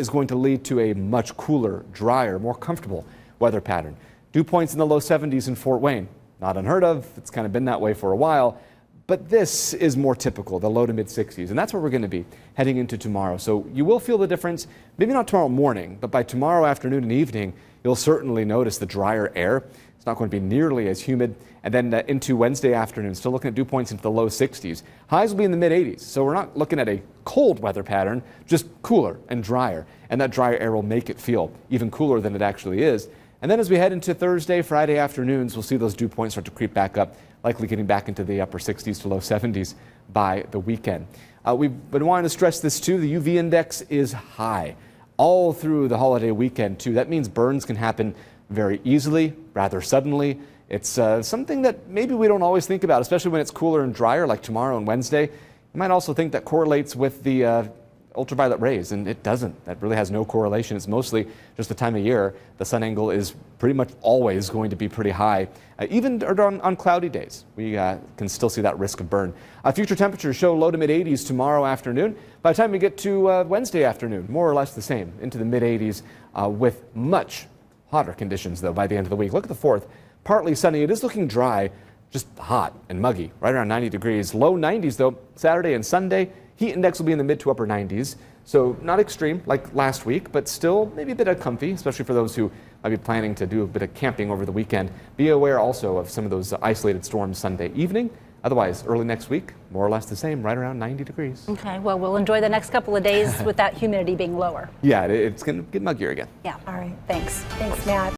is going to lead to a much cooler, drier, more comfortable weather pattern. Dew points in the low 70s in Fort Wayne. Not unheard of. It's kind of been that way for a while. But this is more typical, the low to mid 60s, and that's where we're going to be heading into tomorrow. So you will feel the difference, maybe not tomorrow morning, but by tomorrow afternoon and evening, you'll certainly notice the drier air. It's not going to be nearly as humid. And then into Wednesday afternoon, still looking at dew points into the low 60s. Highs will be in the mid 80s. So we're not looking at a cold weather pattern, just cooler and drier. And that drier air will make it feel even cooler than it actually is. And then as we head into Thursday, Friday afternoons, we'll see those dew points start to creep back up, likely getting back into the upper 60s to low 70s by the weekend. We've been wanting to stress this too. The UV index is high all through the holiday weekend too. That means burns can happen very easily, rather suddenly. It's something that maybe we don't always think about, especially when it's cooler and drier like tomorrow and Wednesday. You might also think that correlates with the ultraviolet rays, and it doesn't. That really has no correlation. It's mostly just the time of year. The sun angle is pretty much always going to be pretty high, even on cloudy days. We can still see that risk of burn. Future temperatures show low to mid 80s tomorrow afternoon. By the time we get to Wednesday afternoon, more or less the same, into the mid 80s with much hotter conditions though by the end of the week. Look at the 4th. Partly sunny. It is looking dry, just hot and muggy, right around 90 degrees. Low 90s though Saturday and Sunday. Heat index will be in the mid to upper 90s, so not extreme like last week, but still maybe a bit comfy, especially for those who might be planning to do a bit of camping over the weekend. Be aware also of some of those isolated storms Sunday evening. Otherwise, early next week, more or less the same, right around 90 degrees. Okay, well, we'll enjoy the next couple of days with that humidity being lower. Yeah, it's going to get muggier again. Yeah, all right, thanks. Thanks, Matt.